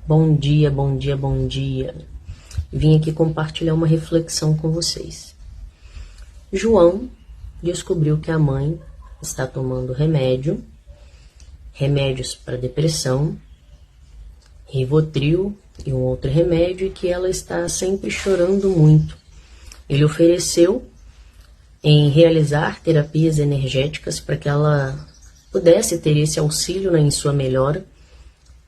Bom dia, bom dia, bom dia. Vim aqui compartilhar uma reflexão com vocês. João descobriu que a mãe está tomando remédios para depressão, Rivotril e um outro remédio, e que ela está sempre chorando muito. Ele ofereceu em realizar terapias energéticas para que ela pudesse ter esse auxílio em sua melhora,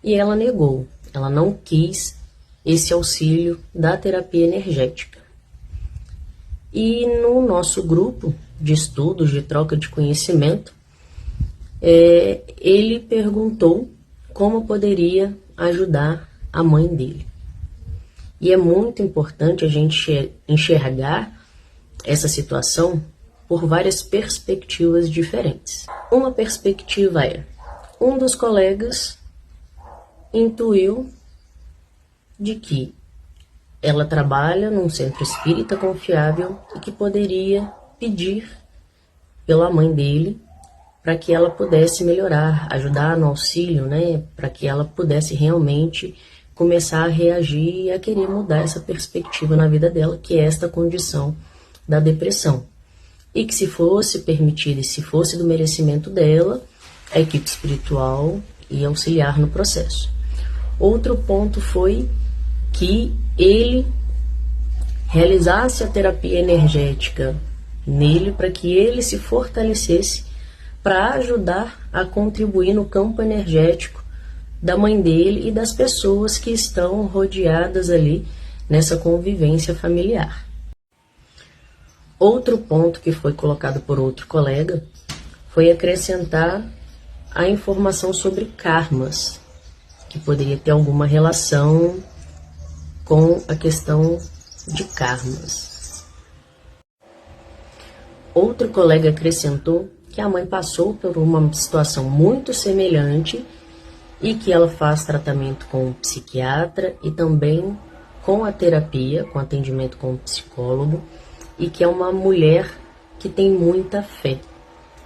e ela negou. Ela não quis esse auxílio da terapia energética. E no nosso grupo de estudos, de troca de conhecimento, ele perguntou como poderia ajudar a mãe dele. E é muito importante a gente enxergar essa situação por várias perspectivas diferentes. Uma perspectiva é: um dos colegas intuiu de que ela trabalha num centro espírita confiável e que poderia pedir pela mãe dele para que ela pudesse melhorar, ajudar no auxílio, né? Para que ela pudesse realmente começar a reagir e a querer mudar essa perspectiva na vida dela, que é esta condição da depressão. E que, se fosse permitido e se fosse do merecimento dela, a equipe espiritual ia auxiliar no processo. Outro ponto foi que ele realizasse a terapia energética nele para que ele se fortalecesse para ajudar a contribuir no campo energético da mãe dele e das pessoas que estão rodeadas ali nessa convivência familiar. Outro ponto que foi colocado por outro colega foi acrescentar a informação sobre karmas, que poderia ter alguma relação com a questão de karmas. Outro colega acrescentou que a mãe passou por uma situação muito semelhante e que ela faz tratamento com o psiquiatra e também com a terapia, com atendimento com o psicólogo, e que é uma mulher que tem muita fé.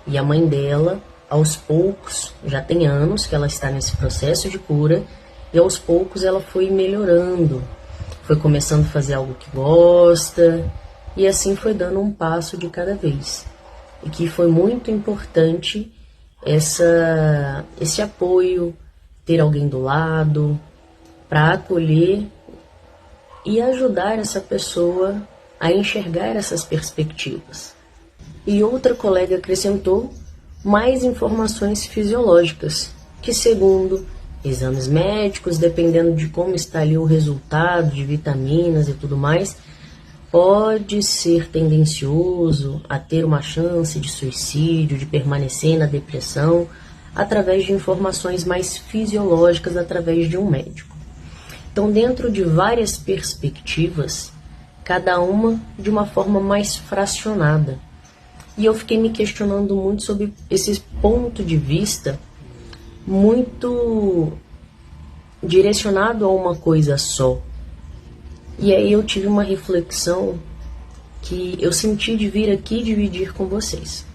E a mãe dela, aos poucos, já tem anos que ela está nesse processo de cura, e aos poucos ela foi melhorando, foi começando a fazer algo que gosta, e assim foi dando um passo de cada vez. E que foi muito importante esse apoio, ter alguém do lado, para acolher e ajudar essa pessoa a enxergar essas perspectivas. E outra colega acrescentou mais informações fisiológicas, que segundo exames médicos, dependendo de como está ali o resultado de vitaminas e tudo mais, pode ser tendencioso a ter uma chance de suicídio, de permanecer na depressão, através de informações mais fisiológicas, através de um médico. Então, dentro de várias perspectivas, cada uma de uma forma mais fracionada. E eu fiquei me questionando muito sobre esse ponto de vista muito direcionado a uma coisa só. E aí eu tive uma reflexão que eu senti de vir aqui dividir com vocês.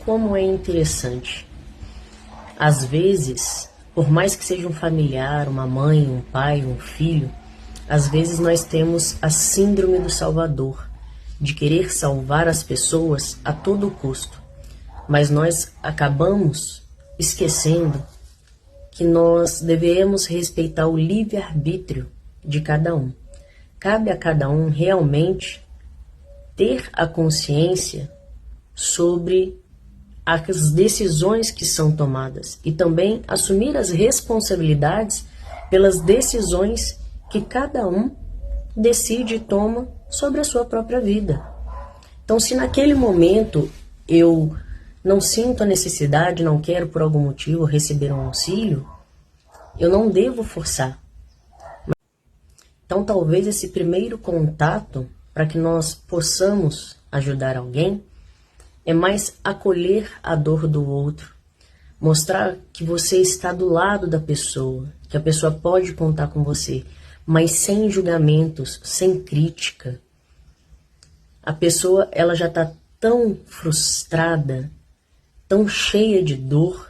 Como é interessante. Às vezes, por mais que seja um familiar, uma mãe, um pai, um filho, às vezes nós temos a síndrome do salvador, de querer salvar as pessoas a todo custo. Mas nós acabamos esquecendo que nós devemos respeitar o livre-arbítrio de cada um. Cabe a cada um realmente ter a consciência sobre as decisões que são tomadas e também assumir as responsabilidades pelas decisões que cada um decide e toma sobre a sua própria vida. Então, se naquele momento eu não sinto a necessidade, não quero por algum motivo receber um auxílio, eu não devo forçar. Então, talvez esse primeiro contato, para que nós possamos ajudar alguém, é mais acolher a dor do outro, mostrar que você está do lado da pessoa, que a pessoa pode contar com você, mas sem julgamentos, sem crítica. A pessoa, ela já está tão frustrada, tão cheia de dor,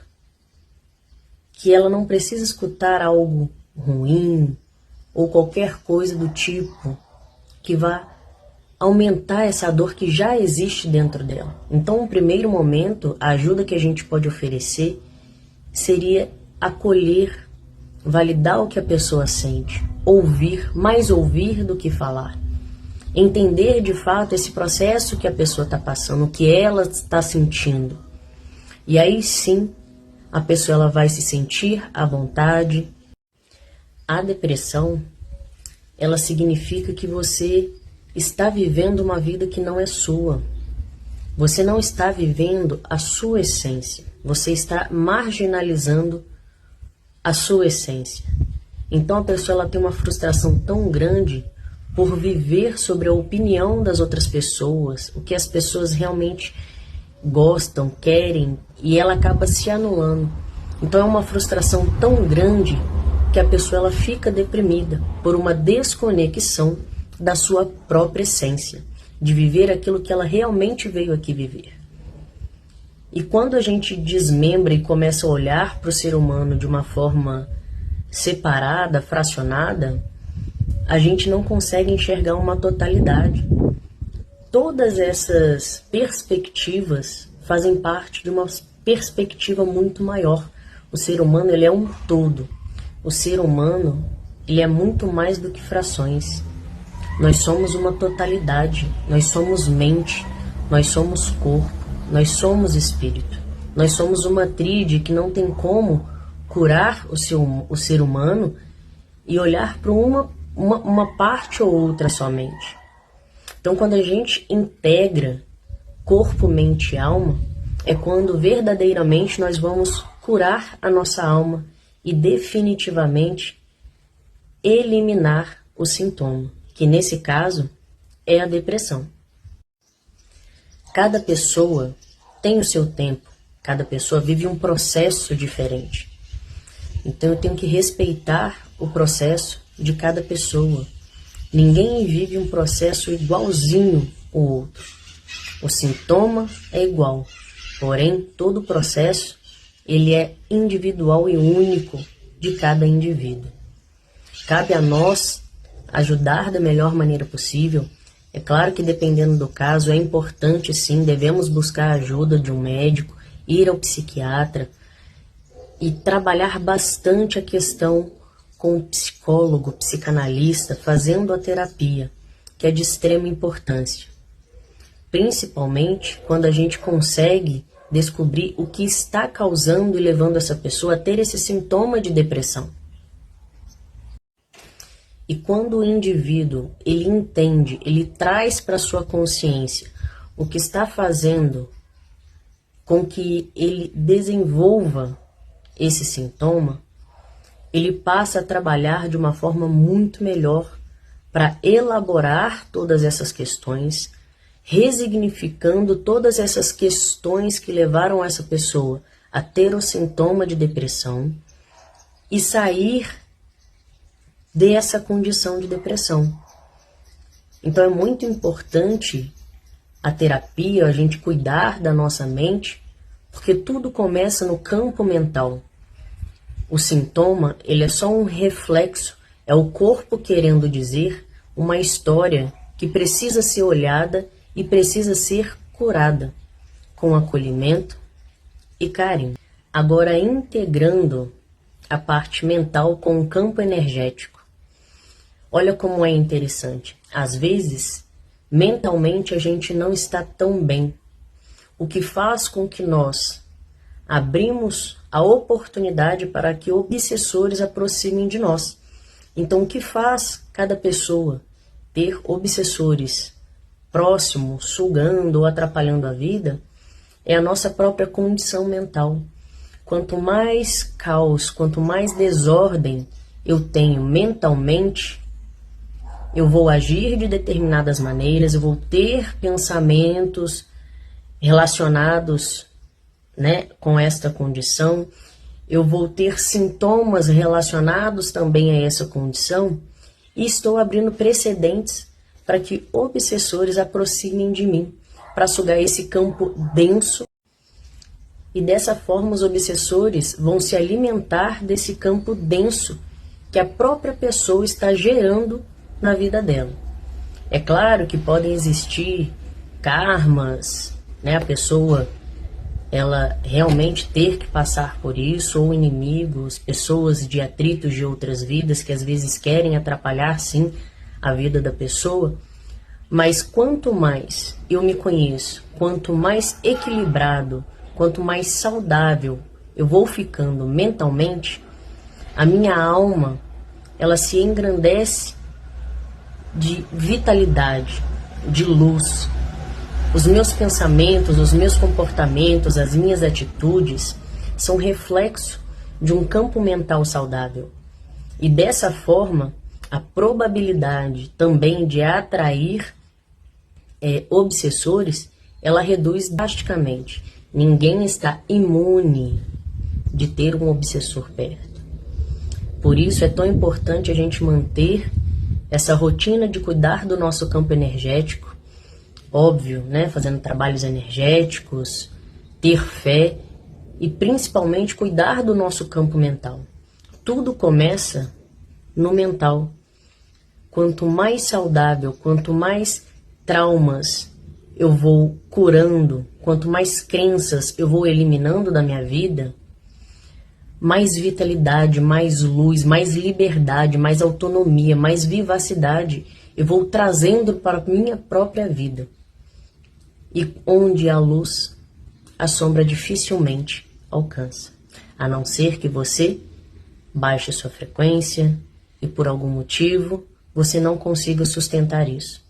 que ela não precisa escutar algo ruim ou qualquer coisa do tipo que vá aumentar essa dor que já existe dentro dela. Então, no primeiro momento, a ajuda que a gente pode oferecer seria acolher, validar o que a pessoa sente, ouvir, mais ouvir do que falar. Entender de fato esse processo que a pessoa está passando, o que ela está sentindo. E aí sim, a pessoa ela vai se sentir à vontade. A depressão, ela significa que você está vivendo uma vida que não é sua. Você não está vivendo a sua essência. Você está marginalizando a sua essência. Então a pessoa ela tem uma frustração tão grande por viver sobre a opinião das outras pessoas, o que as pessoas realmente gostam, querem, e ela acaba se anulando. Então é uma frustração tão grande que a pessoa ela fica deprimida por uma desconexão da sua própria essência, de viver aquilo que ela realmente veio aqui viver. E quando a gente desmembra e começa a olhar para o ser humano de uma forma separada, fracionada, a gente não consegue enxergar uma totalidade. Todas essas perspectivas fazem parte de uma perspectiva muito maior. O ser humano ele é um todo. O ser humano ele é muito mais do que frações. Nós somos uma totalidade, nós somos mente, nós somos corpo, nós somos espírito. Nós somos uma tríade que não tem como curar o ser humano e olhar para uma parte ou outra somente. Então, quando a gente integra corpo, mente e alma, é quando verdadeiramente nós vamos curar a nossa alma e definitivamente eliminar o sintoma, que nesse caso é a depressão. Cada pessoa tem o seu tempo, cada pessoa vive um processo diferente. Então eu tenho que respeitar o processo de cada pessoa. Ninguém vive um processo igualzinho ao outro. O sintoma é igual, porém todo o processo ele é individual e único de cada indivíduo. Cabe a nós ajudar da melhor maneira possível. É claro que dependendo do caso é importante sim, devemos buscar a ajuda de um médico, ir ao psiquiatra e trabalhar bastante a questão com o psicólogo, psicanalista, fazendo a terapia, que é de extrema importância. Principalmente quando a gente consegue descobrir o que está causando e levando essa pessoa a ter esse sintoma de depressão. E quando o indivíduo, ele entende, ele traz para sua consciência o que está fazendo com que ele desenvolva esse sintoma, ele passa a trabalhar de uma forma muito melhor para elaborar todas essas questões, resignificando todas essas questões que levaram essa pessoa a ter o sintoma de depressão e sair dessa condição de depressão. Então é muito importante a terapia, a gente cuidar da nossa mente, porque tudo começa no campo mental. O sintoma, ele é só um reflexo, é o corpo querendo dizer uma história que precisa ser olhada e precisa ser curada com acolhimento e carinho. Agora, integrando a parte mental com o campo energético. Olha como é interessante. Às vezes, mentalmente a gente não está tão bem, o que faz com que nós abrimos a oportunidade para que obsessores aproximem de nós. Então, o que faz cada pessoa ter obsessores próximos, sugando ou atrapalhando a vida, é a nossa própria condição mental. Quanto mais caos, quanto mais desordem eu tenho mentalmente, eu vou agir de determinadas maneiras, eu vou ter pensamentos relacionados, com esta condição, eu vou ter sintomas relacionados também a essa condição e estou abrindo precedentes para que obsessores aproximem de mim, para sugar esse campo denso. E dessa forma os obsessores vão se alimentar desse campo denso que que a própria pessoa está gerando na vida dela. É claro que podem existir karmas, né? A pessoa ela realmente ter que passar por isso, ou inimigos, pessoas de atritos de outras vidas que às vezes querem atrapalhar sim a vida da pessoa. Mas quanto mais eu me conheço, quanto mais equilibrado, quanto mais saudável eu vou ficando mentalmente, a minha alma ela se engrandece de vitalidade, de luz. Os meus pensamentos, os meus comportamentos, as minhas atitudes são reflexo de um campo mental saudável. E dessa forma, a probabilidade também de atrair obsessores, ela reduz drasticamente. Ninguém está imune de ter um obsessor perto. Por isso é tão importante a gente manter essa rotina de cuidar do nosso campo energético, óbvio, né? Fazendo trabalhos energéticos, ter fé e principalmente cuidar do nosso campo mental. Tudo começa no mental. Quanto mais saudável, quanto mais traumas eu vou curando, quanto mais crenças eu vou eliminando da minha vida, mais vitalidade, mais luz, mais liberdade, mais autonomia, mais vivacidade eu vou trazendo para a minha própria vida. E onde há luz, a sombra dificilmente alcança, a não ser que você baixe sua frequência e por algum motivo você não consiga sustentar isso.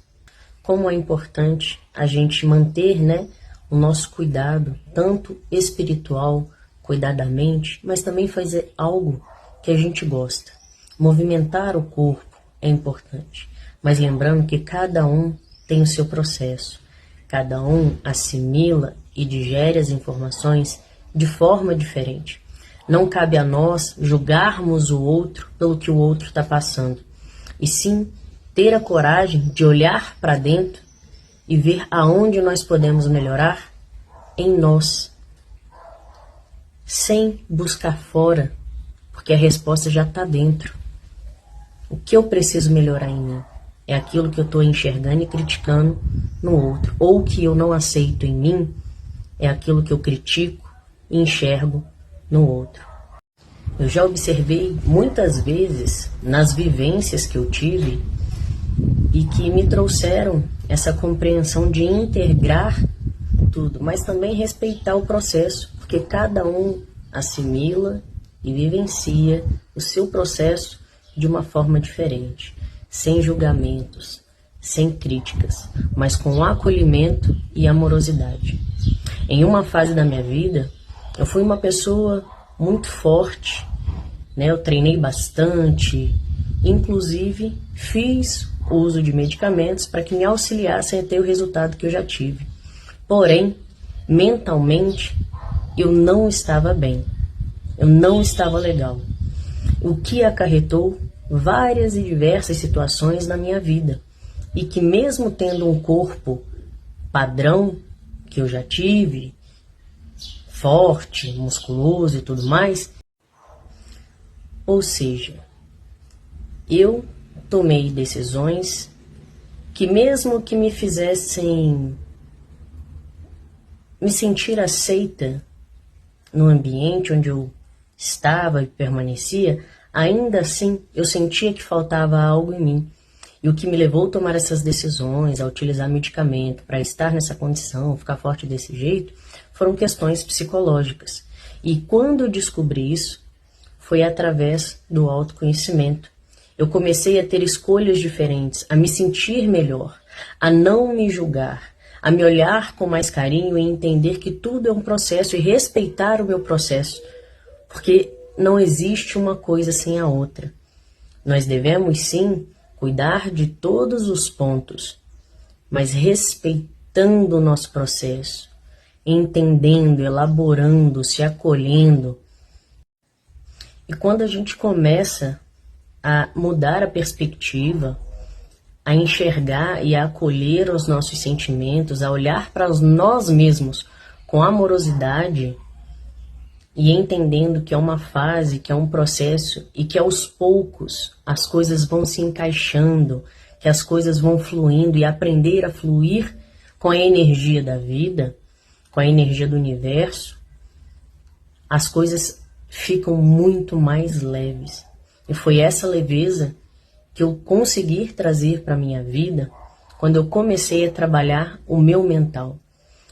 Como é importante a gente manter, né, o nosso cuidado, tanto espiritual, cuidar da mente, mas também fazer algo que a gente gosta. Movimentar o corpo é importante, mas lembrando que cada um tem o seu processo. Cada um assimila e digere as informações de forma diferente. Não cabe a nós julgarmos o outro pelo que o outro está passando, e sim ter a coragem de olhar para dentro e ver aonde nós podemos melhorar em nós, sem buscar fora, porque a resposta já está dentro. O que eu preciso melhorar em mim é aquilo que eu estou enxergando e criticando no outro, ou que eu não aceito em mim é aquilo que eu critico e enxergo no outro. Eu já observei muitas vezes nas vivências que eu tive e que me trouxeram essa compreensão de integrar tudo, mas também respeitar o processo, porque cada um assimila e vivencia o seu processo de uma forma diferente, sem julgamentos, sem críticas, mas com acolhimento e amorosidade. Em uma fase da minha vida, eu fui uma pessoa muito forte, né? Eu treinei bastante, inclusive fiz uso de medicamentos para que me auxiliassem a ter o resultado que eu já tive. Porém, mentalmente, eu não estava bem, eu não estava legal, o que acarretou várias e diversas situações na minha vida, e que mesmo tendo um corpo padrão que eu já tive, forte, musculoso e tudo mais, ou seja, eu tomei decisões que mesmo que me fizessem me sentir aceita no ambiente onde eu estava e permanecia, ainda assim eu sentia que faltava algo em mim. E o que me levou a tomar essas decisões, a utilizar medicamento para estar nessa condição, ficar forte desse jeito, foram questões psicológicas. E quando eu descobri isso, foi através do autoconhecimento. Eu comecei a ter escolhas diferentes, a me sentir melhor, a não me julgar, a me olhar com mais carinho e entender que tudo é um processo e respeitar o meu processo, porque não existe uma coisa sem a outra. Nós devemos sim cuidar de todos os pontos, mas respeitando o nosso processo, entendendo, elaborando, se acolhendo. E quando a gente começa a mudar a perspectiva, a enxergar e a acolher os nossos sentimentos, a olhar para nós mesmos com amorosidade e entendendo que é uma fase, que é um processo e que aos poucos as coisas vão se encaixando, que as coisas vão fluindo, e aprender a fluir com a energia da vida, com a energia do universo, as coisas ficam muito mais leves. E foi essa leveza que eu consegui trazer para a minha vida quando eu comecei a trabalhar o meu mental.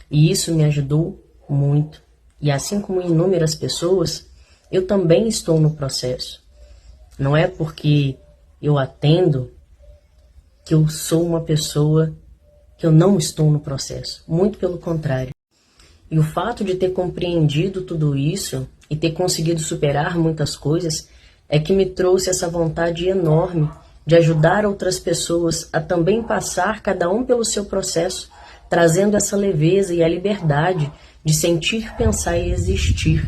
E isso me ajudou muito. E assim como inúmeras pessoas, eu também estou no processo. Não é porque eu atendo que eu sou uma pessoa que eu não estou no processo. Muito pelo contrário. E o fato de ter compreendido tudo isso e ter conseguido superar muitas coisas é que me trouxe essa vontade enorme de ajudar outras pessoas a também passar cada um pelo seu processo, trazendo essa leveza e a liberdade de sentir, pensar e existir,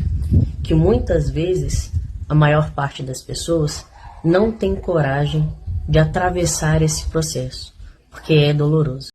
que muitas vezes a maior parte das pessoas não tem coragem de atravessar esse processo, porque é doloroso.